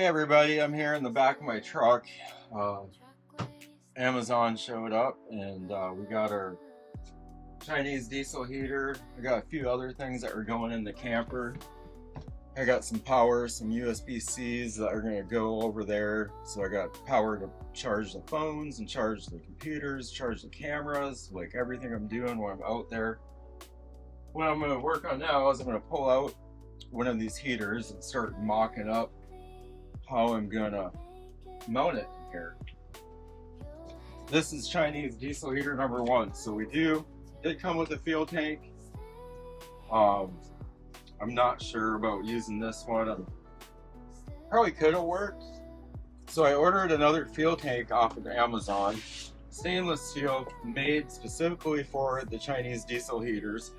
everybody, I'm here in the back of my truck. Amazon showed up and we got our Chinese diesel heater. I got a few other things that are going in the camper. I got some power, some USB-Cs that are going to go over there. So I got power to charge the phones and charge the computers, charge the cameras, like everything I'm doing when I'm out there. What I'm going to work on now is I'm going to pull out one of these heaters and start mocking up how I'm gonna mount it here. This is Chinese diesel heater number 1. So we did come with a fuel tank. I'm not sure about using this one. Probably could have worked. So I ordered another fuel tank off of Amazon. Stainless steel, made specifically for the Chinese diesel heaters.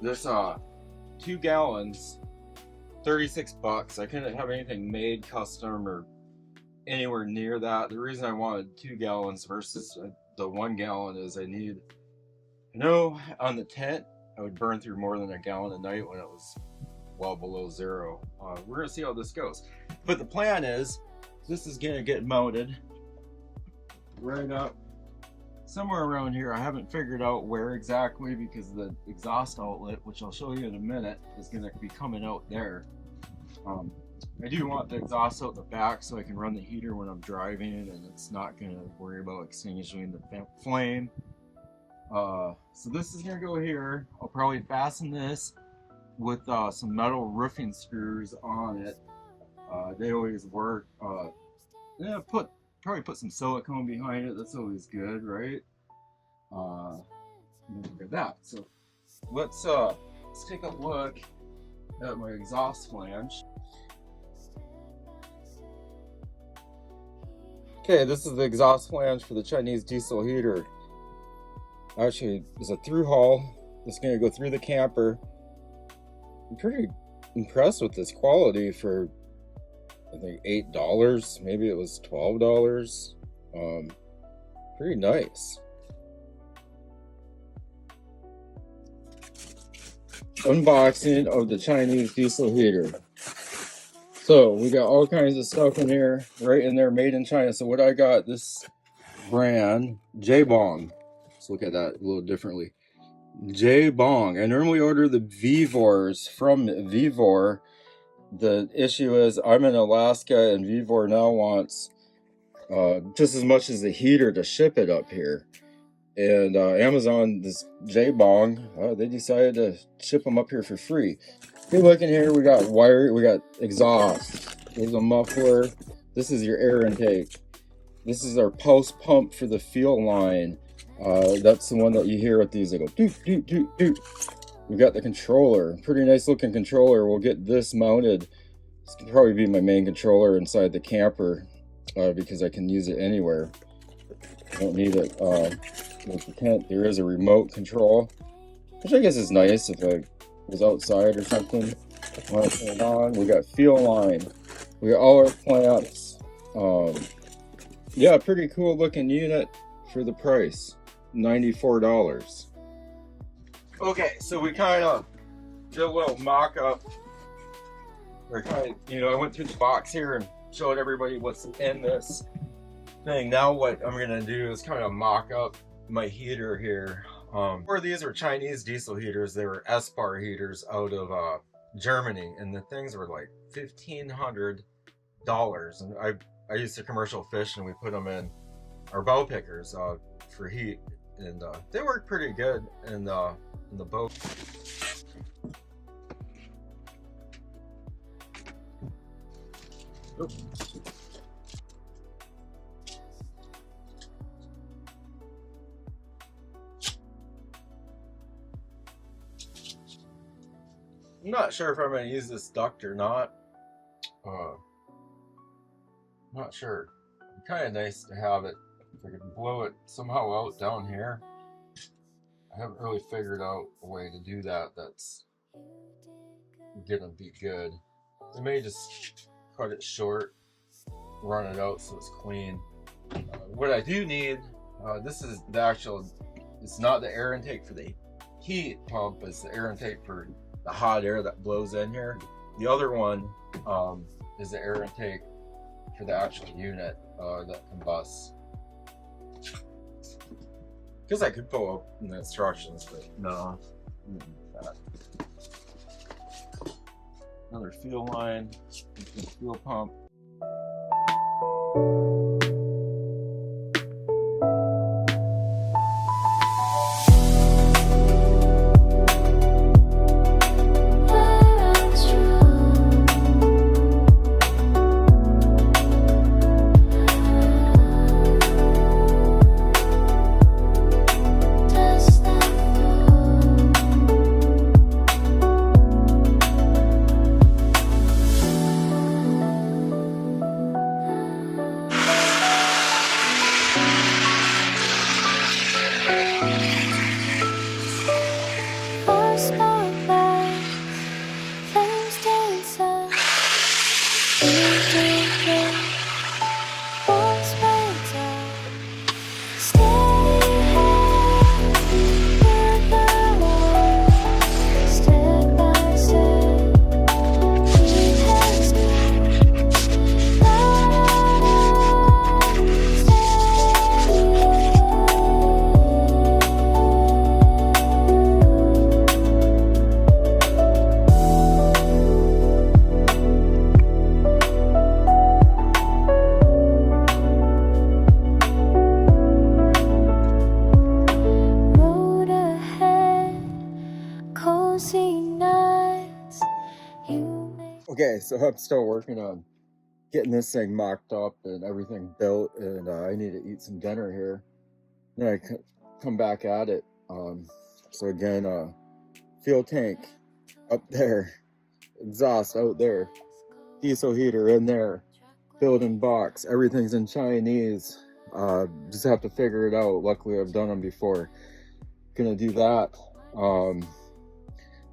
This 2 gallons. 36 bucks. I couldn't have anything made custom or anywhere near that. The reason I wanted 2 gallons versus the 1 gallon is on the tent I would burn through more than a gallon a night when it was well below zero. We're gonna see how this goes, but the plan is this is gonna get mounted right up somewhere around here. I haven't figured out where exactly because the exhaust outlet, which I'll show you in a minute, is going to be coming out there. I do want the exhaust out the back so I can run the heater when I'm driving and it's not going to worry about extinguishing the flame. So this is going to go here. I'll probably fasten this with some metal roofing screws on it. They always work. Yeah, probably put some silicone behind it. That's always good, right? Look at that. So let's take a look at my exhaust flange. Okay, this is the exhaust flange for the Chinese diesel heater. Actually, it's a through haul. It's going to go through the camper. I'm pretty impressed with this quality for, I think, $8. Maybe it was $12. Pretty nice. Unboxing of the Chinese diesel heater. So we got all kinds of stuff in here, right in there, made in China. So what I got, this brand, J-Bong. Let's look at that a little differently. J-Bong. I normally order the Vivors from Vivor. The issue is I'm in Alaska and Vivor now wants just as much as the heater to ship it up here. And Amazon, this J-Bong, they decided to ship them up here for free. If you look in here, we got wire, we got exhaust. There's a muffler. This is your air intake. This is our pulse pump for the fuel line. That's the one that you hear with these. They go doot, doot, doot, doot. We got the controller, pretty nice looking controller. We'll get this mounted. This can probably be my main controller inside the camper because I can use it anywhere. I don't need it with the tent. There is a remote control, which I guess is nice if I was outside or something. Want to turn it on. We got fuel line. We got all our clamps. Yeah, pretty cool looking unit for the price, $94. Okay, so we kind of did a little mock-up. We're kind of, I went through the box here and showed everybody what's in this thing. Now what I'm going to do is kind of mock up my heater here. These are Chinese diesel heaters. They were S-bar heaters out of Germany, and the things were like $1,500. And I used a commercial fish, and we put them in our bow pickers for heat, and they work pretty good in the boat. Oops. I'm not sure if I'm going to use this duct or not. Not sure. Kind of nice to have it. If I could blow it somehow out down here. I haven't really figured out a way to do that that's gonna be good. I may just cut it short, run it out so it's clean. What I do need, this is the actual, it's not the air intake for the heat pump, it's the air intake for the hot air that blows in here. The other one is the air intake for the actual unit that combusts. Because I could pull up in the instructions, but no. Another fuel line, fuel pump. Okay, so I'm still working on getting this thing mocked up and everything built, and I need to eat some dinner here. Then I come back at it. So again, fuel tank up there, exhaust out there, diesel heater in there, building box, everything's in Chinese. Just have to figure it out. Luckily I've done them before. Gonna do that.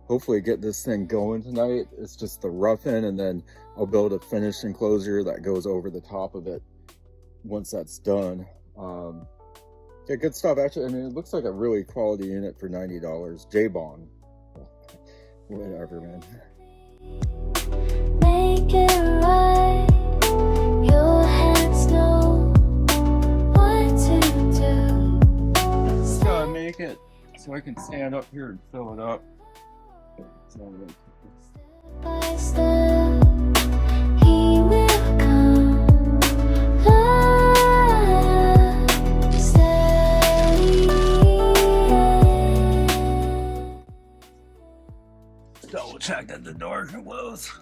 Hopefully get this thing going tonight. It's just the rough end, and then I'll build a finished enclosure that goes over the top of it once that's done. Yeah, good stuff. Actually, I mean, it looks like a really quality unit for $90. J-Bond. Whatever, man. Make it right. Your hands know what to do. Just gotta make it so I can stand up here and fill it up. He will come. Double check that the door can close.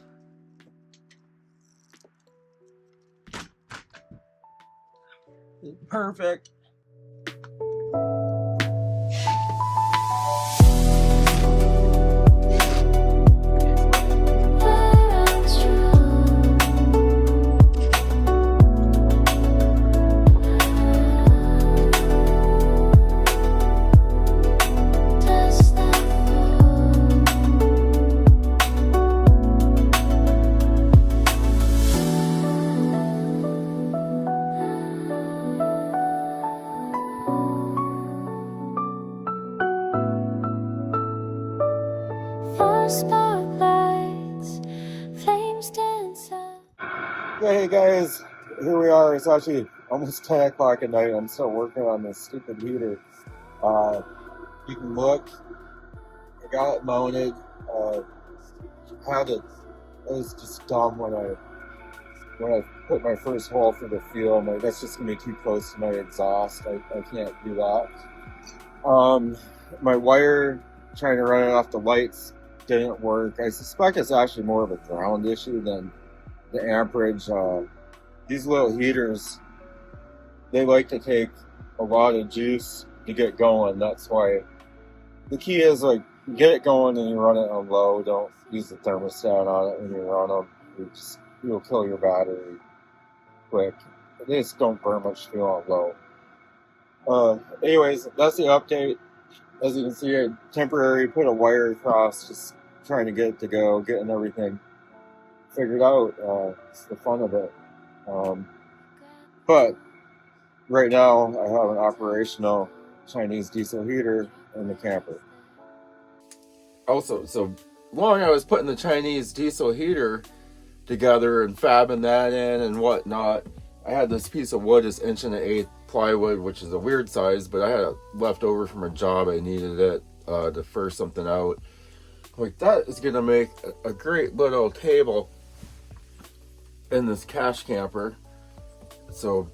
Perfect. Spotlights, flames dance. Hey guys, here we are. It's actually almost 10 o'clock at night. I'm still working on this stupid heater. You can look. I got it mounted. It was just dumb when I put my first hole for the fuel. I'm like, that's just gonna be too close to my exhaust. I can't do that. My wire, trying to run it off the lights, didn't work. I suspect it's actually more of a ground issue than the amperage. These little heaters, they like to take a lot of juice to get going. That's why the key is, like, get it going and you run it on low. Don't use the thermostat on it when you run them. You'll kill your battery quick. They just don't burn much fuel on low. Anyways, that's the update. As you can see, I temporarily put a wire across, just trying to get it to go, getting everything figured out. It's the fun of it. But right now, I have an operational Chinese diesel heater in the camper. Also, so long I was putting the Chinese diesel heater, together and fabbing that in and whatnot. I had this piece of wood, this 1.125" plywood, which is a weird size, but I had it left over from a job. I needed it to fur something out. Like, that is gonna make a great little table in this cash camper. So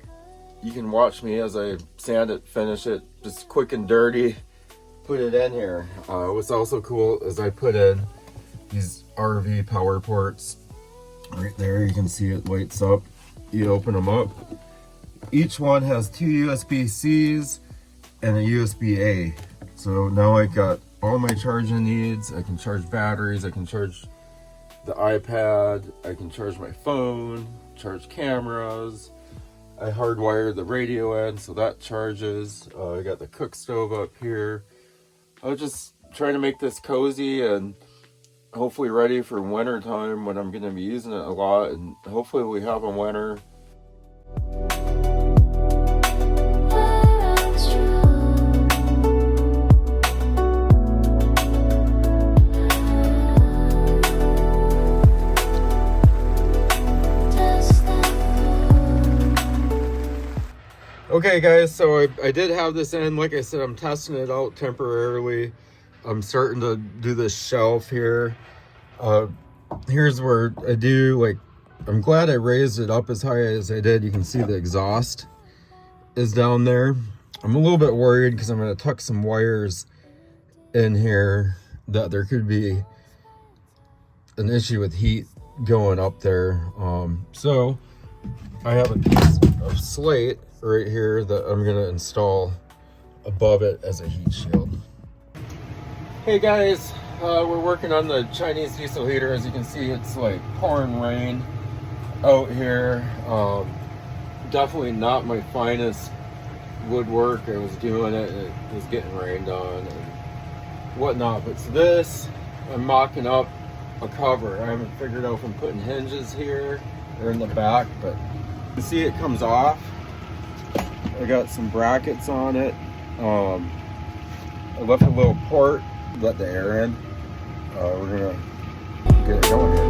you can watch me as I sand it, finish it, just quick and dirty, put it in here. What's also cool is I put in these RV power ports right there. You can see it lights up. You open them up. Each one has 2 USB-Cs and a USB-A. So now I got all my charging needs. I can charge batteries, I can charge the iPad, I can charge my phone, charge cameras. I hardwired the radio in so that charges. I got the cook stove up here. I was just trying to make this cozy and hopefully ready for winter time when I'm going to be using it a lot, and hopefully we have a winter. Okay guys, so I did have this in. Like I said, I'm testing it out temporarily. I'm starting to do this shelf here. Here's where I do, like, I'm glad I raised it up as high as I did. You can see the exhaust is down there. I'm a little bit worried because I'm going to tuck some wires in here that there could be an issue with heat going up there. So I have a piece of slate right here that I'm gonna install above it as a heat shield. Hey guys, we're working on the Chinese diesel heater. As you can see, it's like pouring rain out here. Definitely not my finest woodwork. I was doing it and it was getting rained on and whatnot. But so this, I'm mocking up a cover. I haven't figured out if I'm putting hinges here or in the back, but you can see it comes off. I got some brackets on it. I left a little port, let the air in. We're gonna get it going here.